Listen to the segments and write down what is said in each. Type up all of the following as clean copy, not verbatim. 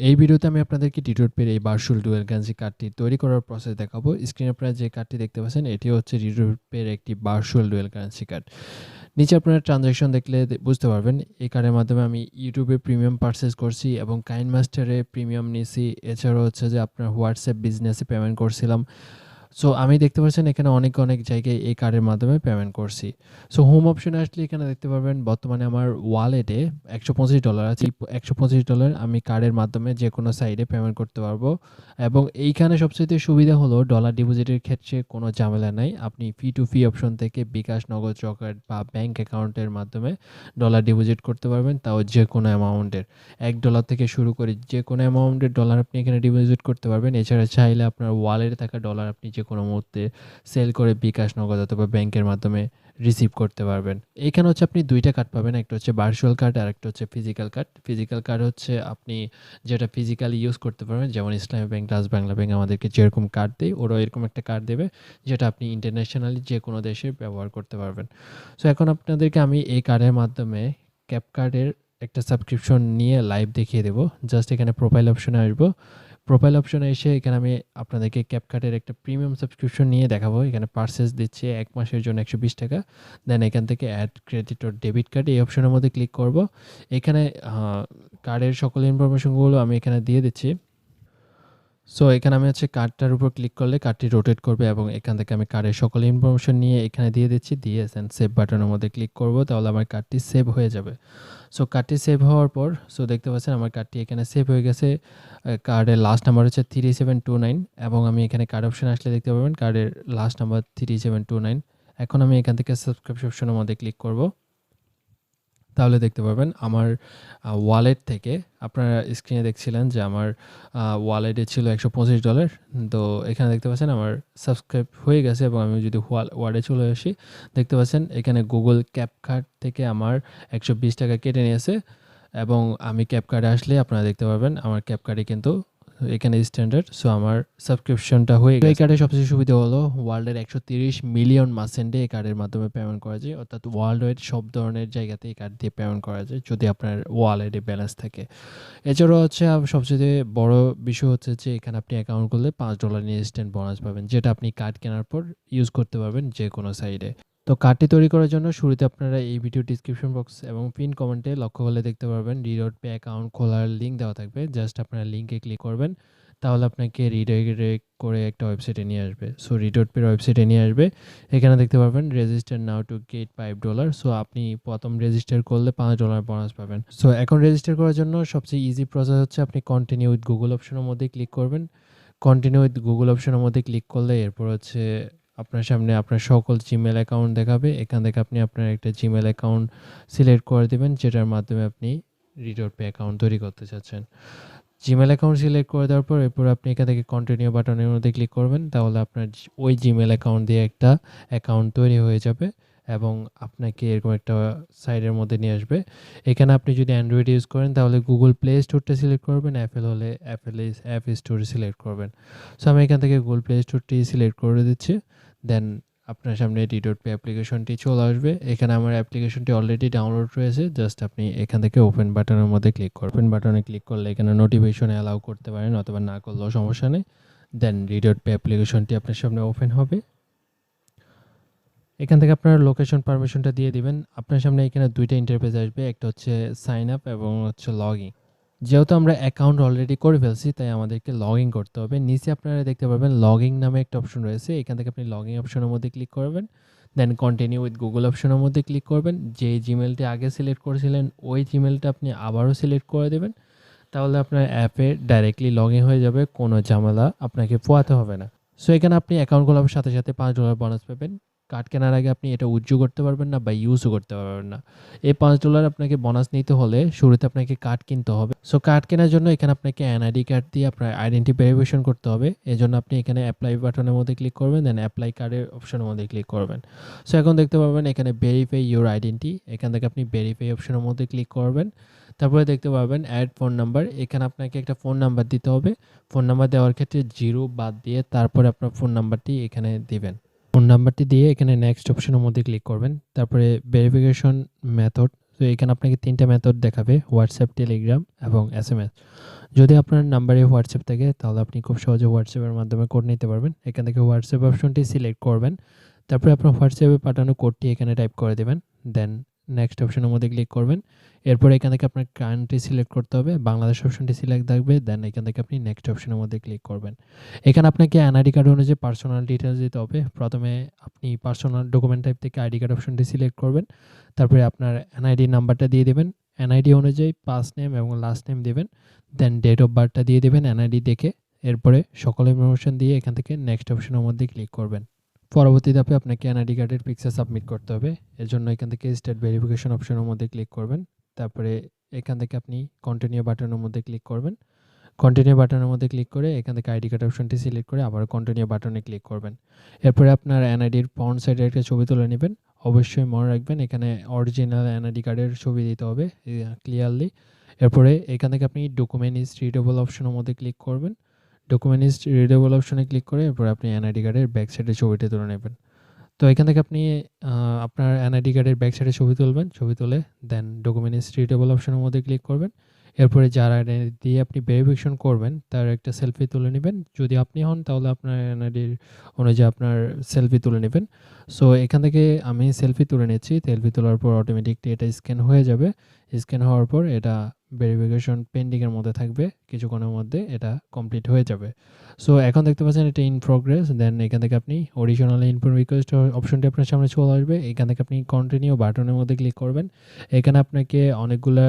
এই ভিডিওতে আমি আপনাদেরকে রিডট পের এই ভার্চুয়াল ডুয়াল কারেন্সি কার্ডটি তৈরি করার প্রসেস দেখাবো। স্ক্রিনে আপনারা যে কার্ডটি দেখতে পাচ্ছেন এটি হচ্ছে রিডট পের একটি ভার্চুয়াল ডুয়াল কারেন্সি কার্ড। নিচে আপনারা ট্রানজ্যাকশন দেখলে বুঝতে পারবেন এই কার্ডের মাধ্যমে আমি ইউটিউবে প্রিমিয়াম পারচেজ করছি এবং কাইনমাস্টারে প্রিমিয়াম নিছি। এছাড়াও হচ্ছে যে আপনার হোয়াটসঅ্যাপ বিজনেসে পেমেন্ট করছিলাম। সো আমি দেখতে পাচ্ছেন এখানে অনেক জায়গায় এই কার্ডের মাধ্যমে পেমেন্ট করছি। সো হোম অপশনে আসলে এখানে দেখতে পারবেন বর্তমানে আমার ওয়ালেটে $125 আছে। $125 আমি কার্ডের মাধ্যমে যে কোনো সাইডে পেমেন্ট করতে পারবো এবং এইখানে সবচেয়ে সুবিধা হলো ডলার ডিপোজিটের ক্ষেত্রে কোনো ঝামেলা নাই। আপনি ফি টু ফি অপশন থেকে বিকাশ, নগদ, রকেট বা ব্যাংক অ্যাকাউন্টের মাধ্যমে ডলার ডিপোজিট করতে পারবেন, তাও যে কোনো অ্যামাউন্টের। $1 থেকে শুরু করে যে কোনো অ্যামাউন্টের ডলার আপনি এখানে ডিপোজিট করতে পারবেন। এছাড়া চাইলে আপনার ওয়ালেটে থাকা ডলার আপনি যে কোনো মুহূর্তে সেল করে বিকাশ, নগদ অথবা ব্যাংকের মাধ্যমে রিসিভ করতে পারবেন। এইখানে হচ্ছে আপনি 2টা কার্ড পাবেন, একটা হচ্ছে ভার্চুয়াল কার্ড আর একটা হচ্ছে ফিজিক্যাল কার্ড। ফিজিক্যাল কার্ড হচ্ছে আপনি যেটা ফিজিক্যালি ইউজ করতে পারবেন, যেমন ইসলামী ব্যাংক, রাজ বাংলা ব্যাংক আমাদেরকে যেরকম কার্ড দেয় ওরাও এরকম একটা কার্ড দেবে যেটা আপনি ইন্টারন্যাশনালি যে কোনো দেশে ব্যবহার করতে পারবেন। সো এখন আপনাদেরকে আমি এই কার্ডের মাধ্যমে ক্যাপ কার্ডের একটা সাবস্ক্রিপশন নিয়ে লাইভ দেখিয়ে দেবো। জাস্ট এখানে প্রোফাইল অপশনে আসবো। প্রোফাইল অপশনে এসে এখানে আমি আপনাদেরকে ক্যাপকার্টের একটা প্রিমিয়াম সাবস্ক্রিপশন নিয়ে দেখাবো। এখানে পারচেজ দিচ্ছে 1 মাসের জন্য $120। দেন এখান থেকে add credit or debit card এই অপশনের মধ্যে ক্লিক করব। এখানে কার্ডের সকল ইনফরমেশনগুলো আমি এখানে দিয়ে দিচ্ছি। সো এখানে আমি হচ্ছে কার্ডটার উপর ক্লিক করলে কার্ডটি রোটেট করবে এবং এখান থেকে আমি কার্ডের সকল ইনফরমেশন নিয়ে এখানে দিয়ে দিচ্ছি। দিয়ে সেভ বাটনের মধ্যে ক্লিক করব, তাহলে আমার কার্ডটি সেভ হয়ে যাবে। সো কার্ডটি সেভ হওয়ার পর দেখতে পাচ্ছেন আমার কার্ডটি এখানে সেভ হয়ে গেছে। কার্ডের লাস্ট নাম্বার হচ্ছে 3729 এবং আমি এখানে কার্ড অপশন আসলে দেখতে পাবেন কার্ডের লাস্ট নাম্বার 3729। এখন আমি এখান থেকে সাবস্ক্রিপশন অপশনের মধ্যে ক্লিক করব, তাহলে দেখতে পাবেন আমার ওয়ালেট থেকে, আপনারা স্ক্রিনে দেখছিলেন যে আমার ওয়ালেটে ছিল $125। তো এখানে দেখতে পাচ্ছেন আমার সাবস্ক্রাইব হয়ে গেছে এবং আমি যদি ওয়ালেটে চলে আসি দেখতে পাচ্ছেন এখানে গুগল ক্যাপ কার্ড থেকে আমার $120 কেটে নিয়েছে এবং আমি ক্যাপ কার্ডে আসলে আপনারা দেখতে পারবেন আমার ক্যাপ কার্ডে কিন্তু এখানে স্ট্যান্ডার্ড। সো আমার সাবস্ক্রিপশনটা হয়ে গেছে। এই কার্ডের সবচেয়ে সুবিধা হলো ওয়ার্ল্ডের 130 মিলিয়ন মার্চেন্টে এই কার্ডের মাধ্যমে পেমেন্ট করা যায়, অর্থাৎ ওয়ার্ল্ড ওয়াইড সব ধরনের জায়গাতে এই কার্ড দিয়ে পেমেন্ট করা যায় যদি আপনার ওয়ালেটে ব্যালেন্স থাকে। এছাড়াও হচ্ছে সবচেয়ে বড় বিষয় হচ্ছে যে এখানে আপনি অ্যাকাউন্ট করলে $5 ইনস্ট্যান্ট বোনাস পাবেন, যেটা আপনি কার্ড কেনার পর ইউজ করতে পারবেন যে কোনো সাইডে। তো কার্ডটি তৈরি করার জন্য শুরুতে আপনারা এই ভিডিও ডিসক্রিপশন বক্স এবং পিন কমেন্টে লক্ষ্য করলে দেখতে পারবেন রিডট পে অ্যাকাউন্ট খোলার লিঙ্ক দেওয়া থাকবে। জাস্ট আপনারা লিঙ্কে ক্লিক করবেন, তাহলে আপনাকে রিডাইরেক্ট করে একটা ওয়েবসাইটে নিয়ে আসবে। সো রিডট পের ওয়েবসাইটে নিয়ে আসবে। এখানে দেখতে পারবেন register now to get $5। So আপনি প্রথম রেজিস্টার করলে $5 বোনাস পাবেন। সো এখন রেজিস্টার করার জন্য সবচেয়ে ইজি প্রসেস হচ্ছে আপনি কন্টিনিউ উইথ গুগল অপশনের মধ্যে ক্লিক করবেন। কন্টিনিউ উইথ গুগল অপশনের মধ্যে ক্লিক করলে এরপর হচ্ছে আপনার সামনে আপনার সকল জিমেল অ্যাকাউন্ট দেখাবে। এখান থেকে আপনি আপনার একটা জিমেল অ্যাকাউন্ট সিলেক্ট করে দেবেন যেটার মাধ্যমে আপনি রিডট পে অ্যাকাউন্ট তৈরি করতে চাচ্ছেন। জিমেল অ্যাকাউন্ট সিলেক্ট করে দেওয়ার পর এরপর আপনি এখান থেকে কন্টিনিউ বাটনের মধ্যে ক্লিক করবেন, তাহলে আপনার ওই জিমেল অ্যাকাউন্ট দিয়ে একটা অ্যাকাউন্ট তৈরি হয়ে যাবে এবং আপনাকে এরকম একটা সাইডের মধ্যে নিয়ে আসবে। এখানে আপনি যদি অ্যান্ড্রয়েড ইউজ করেন তাহলে গুগল প্লে স্টোরটা সিলেক্ট করবেন, অ্যাপেল হলে অ্যাপ স্টোর সিলেক্ট করবেন। সো আমি এখান থেকে গুগল প্লে স্টোরটি সিলেক্ট করে দিচ্ছি। দেন আপনার সামনে রিডট পে অ্যাপ্লিকেশনটি চলে আসবে। এখানে আমার অ্যাপ্লিকেশনটি অলরেডি ডাউনলোড রয়েছে। জাস্ট আপনি এখান থেকে ওপেন বাটনের মধ্যে ক্লিক করবেন। ওপেন বাটনে ক্লিক করলে এখানে নোটিফিকেশন অ্যালাউ করতে পারেন অথবা না করলেও সমস্যা নেই। দেন রিডট পে অ্যাপ্লিকেশনটি আপনার সামনে ওপেন হবে। এখান থেকে আপনার লোকেশন পারমিশনটা দিয়ে দিবেন। আপনার সামনে এখানে 2টা ইন্টারফেস আসবে, একটা হচ্ছে সাইন আপ এবং হচ্ছে লগ ইন। যেহেতু আমরা অ্যাকাউন্ট অলরেডি করে ফেলছি তাই আমাদেরকে লগ ইন করতে হবে। নিচে আপনারা দেখতে পারবেন লগ ইন নামে একটা অপশন রয়েছে, এখান থেকে আপনি লগ ইন অপশনের মধ্যে ক্লিক করবেন। দেন কন্টিনিউ উইথ গুগল অপশনের মধ্যে ক্লিক করবেন। যে জিমেলটি আগে সিলেক্ট করেছিলেন ওই জিমেলটা আপনি আবারও সিলেক্ট করে দেবেন, তাহলে আপনার অ্যাপে ডাইরেক্টলি লগ ইন হয়ে যাবে, কোনো ঝামেলা আপনাকে পোয়াতে হবে না। সো এখানে আপনি অ্যাকাউন্ট খোলার সাথে সাথে $5 বোনাস পাবেন। কার্ড কেনার আগে আপনি এটা উইথড্র করতে পারবেন না বা ইউজও করতে পারবেন না। এই $5 আপনাকে বোনাস নিতে হলে শুরুতে আপনাকে কার্ড কিনতে হবে। সো কার্ড কেনার জন্য এখানে আপনাকে এনআইডি কার্ড দিয়ে আপনার আইডেন্টি ভেরিফিকেশন করতে হবে। এজন্য আপনি এখানে অ্যাপ্লাই বাটনের মধ্যে ক্লিক করবেন, দেন অ্যাপ্লাই কার্ডের অপশনের মধ্যে ক্লিক করবেন। সো এখন দেখতে পাবেন এখানে ভেরিফাই ইউর আইডেন্টি, এখান থেকে আপনি ভেরিফাই অপশনের মধ্যে ক্লিক করবেন। তারপরে দেখতে পাবেন অ্যাড ফোন নাম্বার, এখানে আপনাকে একটা ফোন নাম্বার দিতে হবে। ফোন নাম্বার দেওয়ার ক্ষেত্রে 0 বাদ দিয়ে তারপরে আপনার ফোন নাম্বারটি এখানে দিবেন। ফোন নাম্বারটি দিয়ে এখানে নেক্সট অপশনের মধ্যে ক্লিক করবেন। তারপরে ভেরিফিকেশন মেথড, তো এখানে আপনাকে 3টা মেথড দেখাবে, হোয়াটসঅ্যাপ, টেলিগ্রাম এবং SMS। যদি আপনার নাম্বারে হোয়াটসঅ্যাপ থাকে তাহলে আপনি খুব সহজে হোয়াটসঅ্যাপের মাধ্যমে কোড নিতে পারবেন। এখান থেকে হোয়াটসঅ্যাপ অপশনটি সিলেক্ট করবেন। তারপরে আপনার হোয়াটসঅ্যাপে পাঠানো কোডটি এখানে টাইপ করে দেবেন। দেন নেক্সট অপশনের মধ্যে ক্লিক করবেন। এরপর এখান থেকে আপনার কান্ট্রি সিলেক্ট করতে হবে। বাংলাদেশ অপশনটি সিলেক্ট থাকবে। দেন এখান থেকে আপনি নেক্সট অপশনের মধ্যে ক্লিক করবেন। এখানে আপনাকে এনআইডি কার্ড অনুযায়ী পার্সোনাল ডিটেইলস দিতে হবে। প্রথমে আপনি পার্সোনাল ডকুমেন্ট টাইপ থেকে আইডি কার্ড অপশনটি সিলেক্ট করবেন। তারপরে আপনার এনআইডি নাম্বারটা দিয়ে দেবেন। এনআইডি অনুযায়ী ফার্স্ট নেম এবং লাস্ট নেম দিবেন। দেন ডেট অফ বার্থটা দিয়ে দেবেন এনআইডি দেখে। এরপরে সকল ইনফরমেশন দিয়ে এখান থেকে নেক্সট অপশনের মধ্যে ক্লিক করবেন। পরবর্তী ধাপে আপনাকে এনআইডি কার্ডের পিকচার সাবমিট করতে হবে। এর জন্য এখান থেকে স্টেট ভেরিফিকেশন অপশনের মধ্যে ক্লিক করবেন। তারপরে এখান থেকে আপনি কন্টিনিউ বাটনের মধ্যে ক্লিক করবেন। কন্টিনিউ বাটনের মধ্যে ক্লিক করে এখান থেকে আইডি কার্ড অপশনটি সিলেক্ট করে আবার কন্টিনিউ বাটনে ক্লিক করবেন। এরপরে আপনার এনআইডির ফ্রন্ট সাইডে একটা ছবি তুলে নেবেন। অবশ্যই মনে রাখবেন এখানে অরিজিনাল এনআইডি কার্ডের ছবি দিতে হবে ক্লিয়ারলি। এরপরে এখান থেকে আপনি ডকুমেন্ট ইজ রিডেবল অপশনের মধ্যে ক্লিক করবেন। ডকুমেন্ট ইজ রিডেবল অপশনে ক্লিক করে এরপরে আপনি এনআইডি কার্ডের ব্যাক সাইডে ছবিটি তুলে নেবেন। তো এখান থেকে আপনি আপনার এনআইডি কার্ডের ব্যাক সাইডে ছবি তুলবেন। ছবি তুলে দেন ডকুমেন্ট ইজ রিডেবল অপশনের মধ্যে ক্লিক করবেন। এরপরে যার এনআইডি দিয়ে আপনি ভেরিফিকেশন করবেন তার একটা সেলফি তুলে নেবেন। যদি আপনি হন তাহলে আপনার এনআইডির অনুযায়ী আপনার সেলফি তুলে নেবেন। সো এখান থেকে আমি সেলফি তুলে নিচ্ছি। সেলফি তোলার পর অটোমেটিকলি এটা স্ক্যান হয়ে যাবে। স্ক্যান হওয়ার পর এটা ভেরিফিকেশন পেন্ডিংয়ের মধ্যে থাকবে। কিছুক্ষণের মধ্যে এটা কমপ্লিট হয়ে যাবে। সো এখন দেখতে পাচ্ছেন এটা ইন প্রোগ্রেস। দেন এখান থেকে আপনি অডিশনাল ইনপুট রিকোয়েস্ট অপশনটি আপনার সামনে চলে আসবে। এখান থেকে আপনি কন্টিনিউ বাটনের মধ্যে ক্লিক করবেন। এখানে আপনাকে অনেকগুলা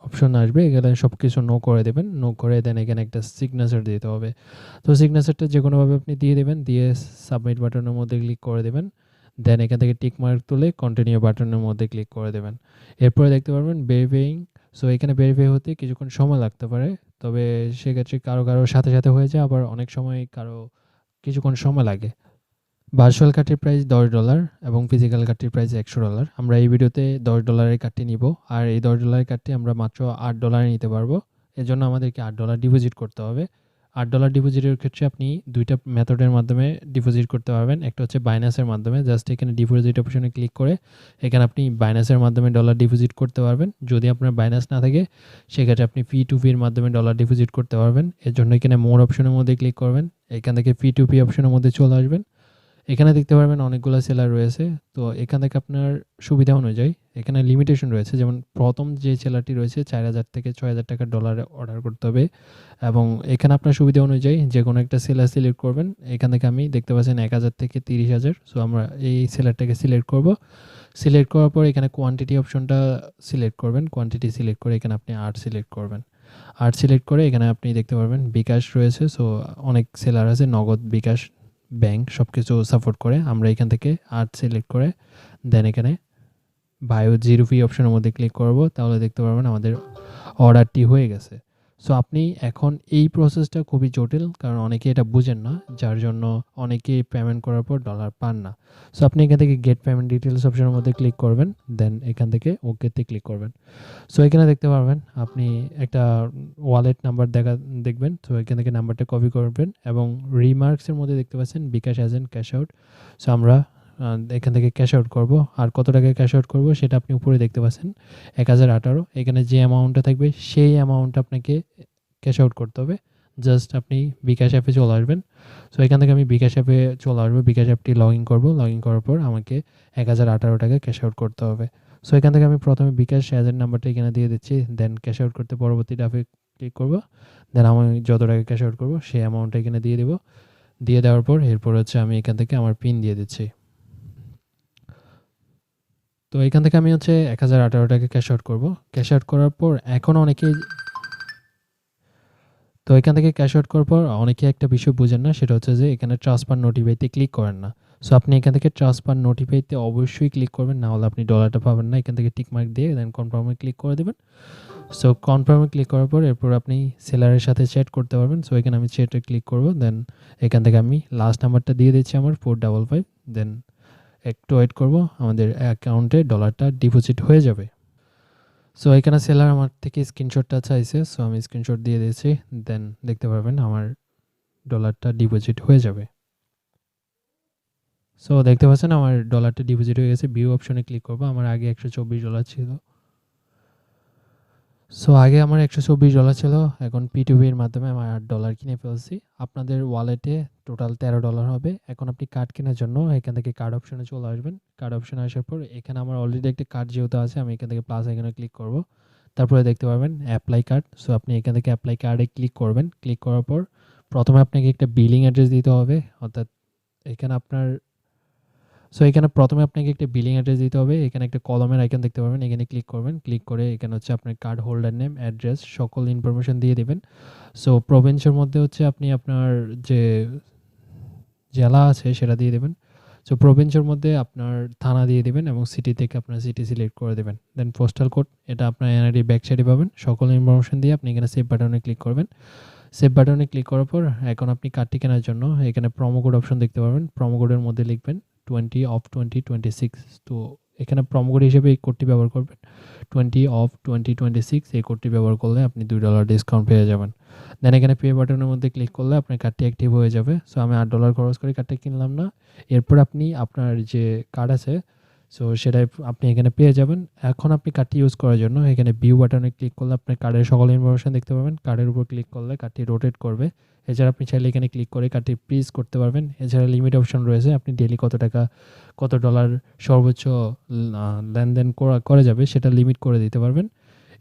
অপশন আসবে। এখানে সব কিছু নো করে দেবেন। নো করে দেন এখানে একটা সিগনেচার দিতে হবে। তো সিগনেচারটা যে কোনোভাবে আপনি দিয়ে দেবেন। দিয়ে সাবমিট বাটনের মধ্যে ক্লিক করে দেবেন। দেন এখান থেকে টিক মার্ক তুলে কন্টিনিউ বাটনের মধ্যে ক্লিক করে দেবেন। এরপরে দেখতে পারবেন ভেরিফাইং। সো এখানে ভেরিফাই হতে কিছুক্ষণ সময় লাগতে পারে। তবে সেক্ষেত্রে কারো সাথে সাথে হয়ে যায়, আবার অনেক সময় কারো কিছুক্ষণ সময় লাগে। ভার্চুয়াল কার্ডটির প্রাইস $10 এবং ফিজিক্যাল কার্ডটির প্রাইস $100। আমরা এই ভিডিওতে $10 কার্ডটি নিব। আর এই $10 কার্ডটি আমরা মাত্র $8 নিতে পারবো। এজন্য আমাদেরকে $8 ডিপোজিট করতে হবে। $8 ডিপোজিটের ক্ষেত্রে আপনি দুইটা মেথডের মাধ্যমে ডিপোজিট করতে পারবেন। একটা হচ্ছে বাইন্যান্সের মাধ্যমে। জাস্ট এখানে ডিপোজিট অপশনে ক্লিক করে এখানে আপনি বাইন্যান্সের মাধ্যমে ডলার ডিপোজিট করতে পারবেন। যদি আপনার বাইন্যান্স না থাকে সেক্ষেত্রে আপনি P2P এর মাধ্যমে ডলার ডিপোজিট করতে পারবেন। এর জন্য এখানে মোর অপশনের মধ্যে ক্লিক করবেন। এখান থেকে P2P অপশনের মধ্যে চলে আসবেন। এখানে দেখতে পারবেন অনেকগুলো সেলার রয়েছে। তো এখান থেকে আপনার সুবিধা অনুযায়ী এখানে লিমিটেশন রয়েছে। যেমন প্রথম যে সেলারটি রয়েছে 4000 থেকে 6000 টাকা ডলারে অর্ডার করতে হবে এবং এখানে আপনার সুবিধা অনুযায়ী যে কোনো একটা সেলার সিলেক্ট করবেন। এখান থেকে আমি দেখতে পাচ্ছেন 1000 থেকে 30,000। সো আমরা এই সেলারটাকে সিলেক্ট করব। সিলেক্ট করার পর এখানে কোয়ান্টিটি অপশনটা সিলেক্ট করবেন। কোয়ান্টিটি সিলেক্ট করে এখানে আপনি আর্ট সিলেক্ট করবেন। আর্ট সিলেক্ট করে এখানে আপনি দেখতে পারবেন বিকাশ রয়েছে। সো অনেক সেলার আছে নগদ, বিকাশ, ব্যাংক সব কিছু সাপোর্ট করে। আমরা এখান থেকে আর্ট সিলেক্ট করে দেন এখানে বায়ো জিরো ফি অপশনের মধ্যে ক্লিক করব। তাহলে দেখতে পারবেন আমাদের অর্ডারটি হয়ে গেছে। সো আপনি এখন এই প্রসেসটা খুবই জটিল, কারণ অনেকে এটা বুঝেন না, যার জন্য অনেকেই পেমেন্ট করার পর ডলার পান না। সো আপনি এখান থেকে গেট পেমেন্ট ডিটেলস অপশনের মধ্যে ক্লিক করবেন। দেন এখান থেকে ওকেতে ক্লিক করবেন। সো এখানে দেখতে পারবেন আপনি একটা ওয়ালেট নাম্বার দেখবেন। তো এখান থেকে নাম্বারটা কপি করবেন এবং রিমার্কসের মধ্যে দেখতে পাচ্ছেন বিকাশ এজেন্ট ক্যাশ আউট। সো আমরা এখান থেকে ক্যাশ আউট করব। আর কত টাকা ক্যাশ আউট করব সেটা আপনি উপরে দেখতে পাচ্ছেন 1018। এখানে যে অ্যামাউন্টটা থাকবে সেই অ্যামাউন্টটা আপনাকে ক্যাশ আউট করতে হবে। জাস্ট আপনি বিকাশ অ্যাপে চলে আসবেন। সো এখান থেকে আমি বিকাশ অ্যাপে চলে আসবো। বিকাশ অ্যাপটি লগ ইন করবো। লগ ইন করার পর আমাকে 1018 টাকা ক্যাশ আউট করতে হবে। সো এখান থেকে আমি প্রথমে বিকাশ এজেন্ট নাম্বারটা এখানে দিয়ে দিচ্ছি। দেন ক্যাশ আউট করতে পরবর্তী ধাপে ক্লিক করব। দেন আমি যত টাকা ক্যাশ আউট করবো সেই অ্যামাউন্টটা এখানে দিয়ে দেবো। দিয়ে দেওয়ার পর এরপর হচ্ছে আমি এখান থেকে আমার পিন দিয়ে দিচ্ছি। তো এখান থেকে আমি হচ্ছে 1018 টাকা ক্যাশ আউট করবো। ক্যাশ আউট করার পর এখন অনেকেই তো এখান থেকে ক্যাশ আউট করার পর অনেকে একটা বিষয় বুঝেন না, সেটা হচ্ছে যে এখানে ট্রান্সফার নোটিফাইতে ক্লিক করেন না। সো আপনি এখান থেকে ট্রান্সফার নোটিফাইতে অবশ্যই ক্লিক করবেন, না হলে আপনি ডলারটা পাবেন না। এখান থেকে টিক মার্ক দিয়ে দেন কনফার্মে ক্লিক করে দেবেন। সো কনফার্মে ক্লিক করার পর এরপর আপনি সেলারের সাথে চ্যাট করতে পারবেন। সো এখানে আমি চ্যাটে ক্লিক করব। দেন এখান থেকে আমি লাস্ট নাম্বারটা দিয়ে দিচ্ছি আমার 455। দেন একটু ওয়েট করব, আমাদের অ্যাকাউন্টে ডলারটা ডিপোজিট হয়ে যাবে। সো এখানে সেলার আমার থেকে স্ক্রিনশটটা চাইছে। সো আমি স্ক্রিনশট দিয়ে দিয়েছি। দেন দেখতে পারবেন আমার ডলারটা ডিপোজিট হয়ে যাবে। সো দেখতে পাচ্ছেন আমার ডলারটা ডিপোজিট হয়ে গেছে। ভিউ অপশনে ক্লিক করবো। আমার আগে $124 ছিল। সো আগে আমার $124 ছিল। এখন P2P এর মাধ্যমে আমি $8 কিনে ফেলছি। আপনাদের ওয়ালেটে টোটাল $13 হবে। এখন আপনি কার্ড কেনার জন্য এখান থেকে কার্ড অপশনে চলে আসবেন। কার্ড অপশনে আসার পর এখানে আমার অলরেডি একটা কার্ড যেহেতু আছে, আমি এখান থেকে প্লাস আইকনে ক্লিক করব। তারপরে দেখতে পাবেন অ্যাপ্লাই কার্ড। সো আপনি এখান থেকে অ্যাপ্লাই কার্ডে ক্লিক করবেন। ক্লিক করার পর প্রথমে আপনাকে একটা বিলিং অ্যাড্রেস দিতে হবে, অর্থাৎ এখানে আপনার এখানে প্রথমে আপনাকে একটা বিলিং অ্যাড্রেস দিতে হবে। এখানে একটা কলমের আইকন দেখতে পাবেন, এখানে ক্লিক করবেন। ক্লিক করে এখানে হচ্ছে আপনার কার্ড হোল্ডার নেম, অ্যাড্রেস সকল ইনফরমেশন দিয়ে দিবেন। সো প্রভিন্সের মধ্যে হচ্ছে আপনি আপনার যে জেলা আছে সেটা দিয়ে দেবেন। সো প্রভিন্সের মধ্যে আপনার থানা দিয়ে দিবেন এবং সিটি থেকে আপনার সিটি সিলেক্ট করে দেবেন। দেন পোস্টাল কোড, এটা আপনার এনআইডি ব্যাক সাইডে পাবেন। সকল ইনফরমেশন দিয়ে আপনি এখানে সেভ বাটনে ক্লিক করবেন। সেভ বাটনে ক্লিক করার পর এখন আপনি কার্ডটি কেনার জন্য এখানে প্রোমো কোড অপশন দেখতে পাবেন। প্রোমো কোডের মধ্যে লিখবেন 20 অফ 2026। তো এখানে প্রোমো কোড হিসেবে এই কোডটি ব্যবহার করবেন 20 অফ 2026। এই কোডটি ব্যবহার করলে আপনি $2 ডিসকাউন্ট পেয়ে যাবেন। দেন এখানে পে বাটনের মধ্যে ক্লিক করলে আপনার কার্ডটি অ্যাক্টিভ হয়ে যাবে। সো আমি $8 খরচ করে কার্ডটা কিনলাম না। এরপর আপনি আপনার যে কার্ড আছে সো সেটাই আপনি এখানে পেয়ে যাবেন। এখন আপনি কার্ডটি ইউজ করার জন্য এখানে ভিউ বাটনে ক্লিক করলে আপনার কার্ডের সকল ইনফরমেশন দেখতে পাবেন। কার্ডের উপর ক্লিক করলে কার্ডটি রোটেট করবে। এছাড়া আপনি চাইলে এখানে ক্লিক করে কার্ডটি ফ্রিজ করতে পারবেন। এছাড়া লিমিট অপশন রয়েছে, আপনি ডেইলি কত টাকা কত ডলার সর্বোচ্চ লেনদেন করা যাবে সেটা লিমিট করে দিতে পারবেন।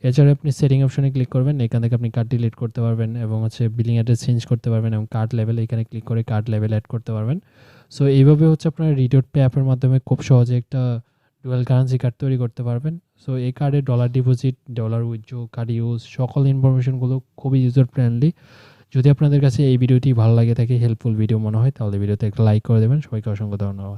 এছাড়া আপনি সেটিং অপশনে ক্লিক করবেন, এখান থেকে আপনি কার্ড ডিলিট করতে পারবেন এবং হচ্ছে বিলিং অ্যাড্রেস চেঞ্জ করতে পারবেন এবং কার্ড লেভেল এখানে ক্লিক করে কার্ড লেভেল অ্যাড করতে পারবেন। সো এইভাবে হচ্ছে আপনার রিডট পে অ্যাপের মাধ্যমে খুব সহজে একটা ডুয়াল কারেন্সি কার্ড তৈরি করতে পারবেন। সো এই কার্ডে dollar deposit, dollar withdraw, card use সকল ইনফরমেশনগুলো খুবই ইউজার ফ্রেন্ডলি। যদি আপনাদের কাছে এই ভিডিওটি ভালো লাগে থাকে, হেল্পফুল ভিডিও মনে হয়, তাহলে ভিডিওতে একটা লাইক করে দেবেন। সবাইকে অসংখ্য ধন্যবাদ।